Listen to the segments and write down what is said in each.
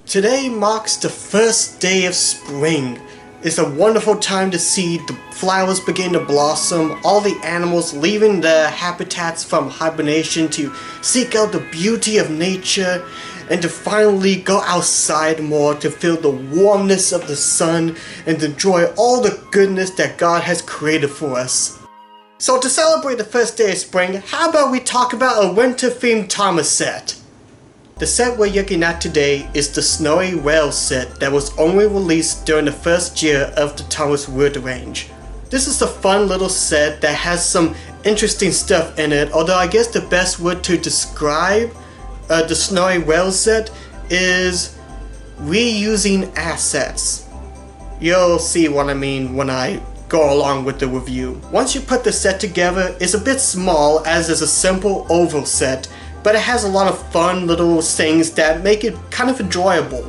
Today marks the first day of spring. It's a wonderful time to see the flowers begin to blossom, all the animals leaving their habitats from hibernation to seek out the beauty of nature, and to finally go outside more to feel the warmness of the sun and enjoy all the goodness that God has created for us. So to celebrate the first day of spring, how about we talk about a winter-themed Thomas set? The set we're looking at today is the Snowy Wells set that was only released during the first year of the Thomas Wood range. This is a fun little set that has some interesting stuff in it, although I guess the best word to describe the Snowy Wells set is reusing assets. You'll see what I mean when I go along with the review. Once you put the set together, it's a bit small as is a simple oval set, but it has a lot of fun little things that make it kind of enjoyable.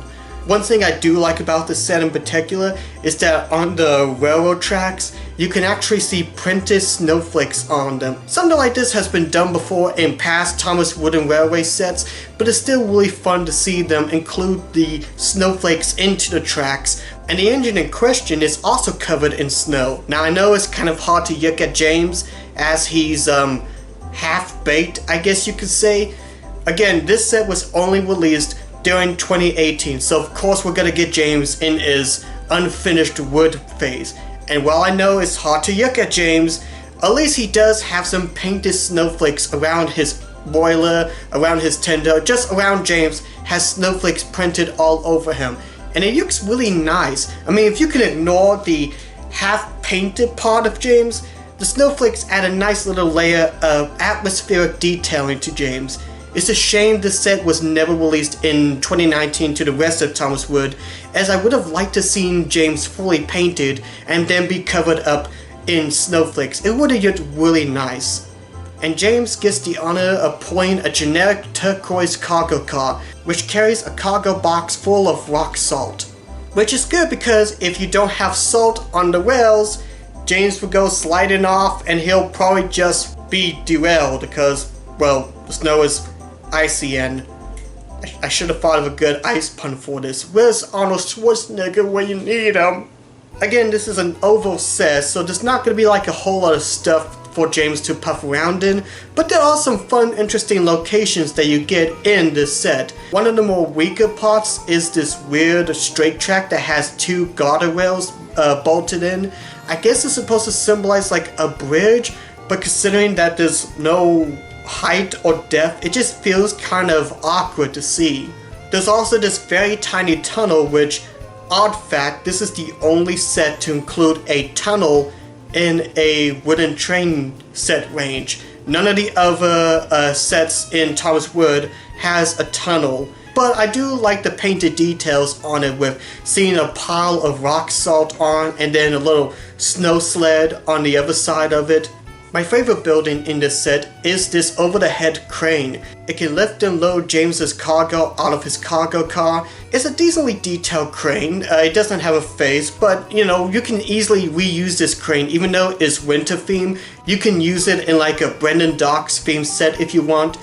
One thing I do like about this set in particular is that on the railroad tracks, you can actually see printed snowflakes on them. Something like this has been done before in past Thomas Wooden Railway sets, but it's still really fun to see them include the snowflakes into the tracks. And the engine in question is also covered in snow. Now I know it's kind of hard to look at James as he's half-baked, I guess you could say. Again, this set was only released during 2018, so of course we're gonna get James in his unfinished wood phase. And while I know it's hard to look at James, at least he does have some painted snowflakes around his boiler, around his tender, just around James has snowflakes printed all over him. And it looks really nice. I mean, if you can ignore the half-painted part of James, the snowflakes add a nice little layer of atmospheric detailing to James. It's a shame this set was never released in 2019 to the rest of Thomas Wood, as I would have liked to seen James fully painted and then be covered up in snowflakes. It would have looked really nice. And James gets the honor of pulling a generic turquoise cargo car, which carries a cargo box full of rock salt. Which is good because if you don't have salt on the rails, James will go sliding off and he'll probably just be derailed because, well, the snow is icy and I should have thought of a good ice pun for this. Where's Arnold Schwarzenegger when you need him? Again, this is an oval set, so there's not going to be like a whole lot of stuff for James to puff around in, but there are some fun, interesting locations that you get in this set. One of the more weaker parts is this weird straight track that has two guardrails bolted in. I guess it's supposed to symbolize like a bridge, but considering that there's no height or depth, it just feels kind of awkward to see. There's also this very tiny tunnel, which, odd fact, this is the only set to include a tunnel in a wooden train set range. None of the other sets in Thomas Wood has a tunnel, but I do like the painted details on it, with seeing a pile of rock salt on and then a little snow sled on the other side of it. My favorite building in this set is this over-the-head crane. It can lift and load James's cargo out of his cargo car. It's a decently detailed crane. It doesn't have a face, but you know, you can easily reuse this crane. Even though it's winter theme, you can use it in like a Brendan Docks theme set if you want.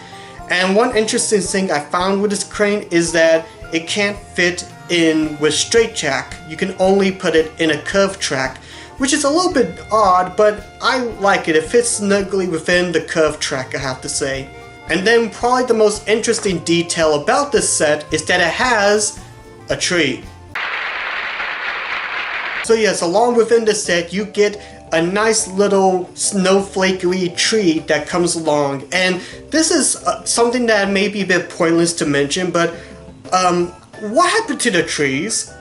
And one interesting thing I found with this crane is that it can't fit in with straight track. You can only put it in a curved track, which is a little bit odd, but I like it. It fits snugly within the curved track, I have to say. And then probably the most interesting detail about this set is that it has a tree. So yes, along within the set, you get a nice little snowflakery tree that comes along. And this is something that may be a bit pointless to mention, but what happened to the trees?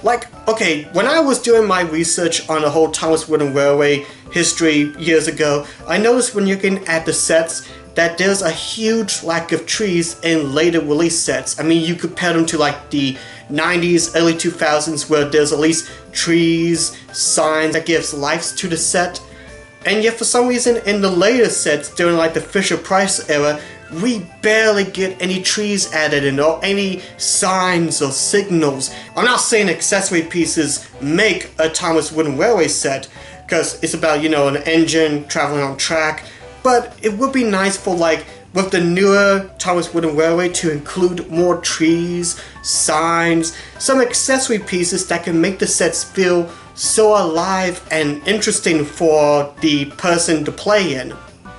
Like, okay, when I was doing my research on the whole Thomas Wooden Railway history years ago, I noticed when looking at the sets that there's a huge lack of trees in later release sets. I mean, you compare them to like the 90s, early 2000s, where there's at least trees, signs that gives life to the set. And yet for some reason in the later sets during like the Fisher-Price era, we barely get any trees added in or any signs or signals. I'm not saying accessory pieces make a Thomas Wooden Railway set, because it's about, you know, an engine traveling on track, but it would be nice for like with the newer Thomas Wooden Railway to include more trees, signs, some accessory pieces that can make the sets feel so alive and interesting for the person to play in.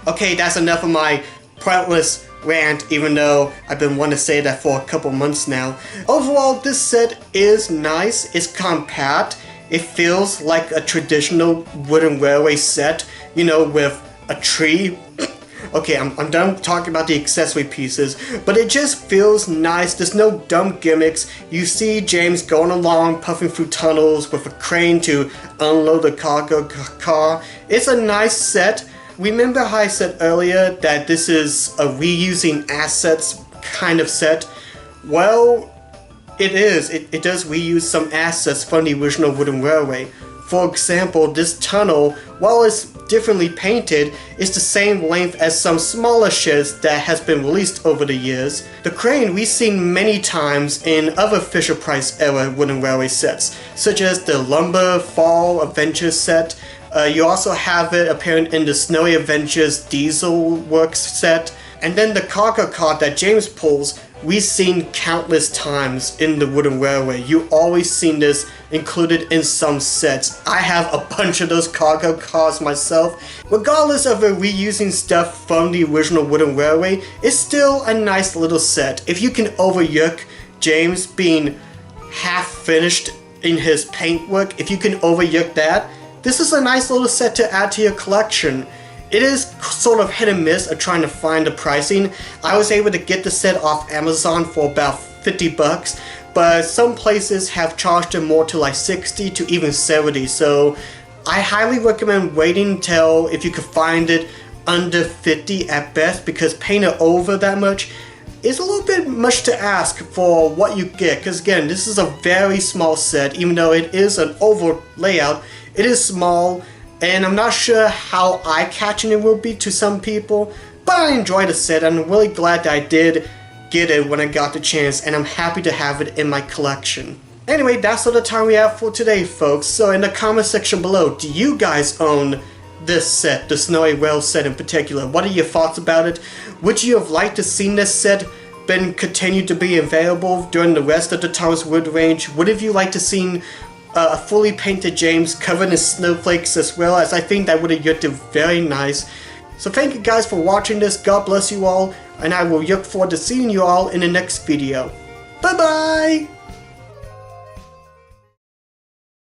Okay, that's enough of my pointless rant, even though I've been wanting to say that for a couple months now. Overall, this set is nice, it's compact, it feels like a traditional Wooden Railway set, you know, with a tree. Okay, I'm done talking about the accessory pieces, but it just feels nice. There's no dumb gimmicks. You see James going along, puffing through tunnels with a crane to unload the cargo car. It's a nice set. Remember how I said earlier that this is a reusing assets kind of set? Well, it is. It does reuse some assets from the original Wooden Railway. For example, this tunnel, while it's differently painted, is the same length as some smaller sheds that has been released over the years. The crane we've seen many times in other Fisher-Price era Wooden Railway sets, such as the Lumber Fall Adventures set. You also have it appearing in the Snowy Adventures Diesel Works set. And then the cargo car that James pulls, we've seen countless times in the Wooden Railway. You always seen this included in some sets. I have a bunch of those cargo cars myself. Regardless of it reusing stuff from the original Wooden Railway, it's still a nice little set. If you can overlook James being half finished in his paintwork, if you can overlook that, this is a nice little set to add to your collection. It is sort of hit and miss of trying to find the pricing. I was able to get the set off Amazon for about 50 bucks, but some places have charged it more to like 60 to even 70, so I highly recommend waiting till if you could find it under 50 at best, because paying it over that much is a little bit much to ask for what you get, because again, this is a very small set. Even though it is an oval layout, it is small, and I'm not sure how eye-catching it will be to some people, but I enjoyed the set. I'm really glad that I did get it when I got the chance, and I'm happy to have it in my collection. Anyway, that's all the time we have for today, folks. So in the comment section below, do you guys own this set, the Snowy Rail set in particular? What are your thoughts about it? Would you have liked to see this set been continued to be available during the rest of the Thomas Wood range? Would have you liked to seen a fully painted James covered in snowflakes as well, as I think that would have looked very nice. So thank you guys for watching this. God bless you all, and I will look forward to seeing you all in the next video. Bye bye!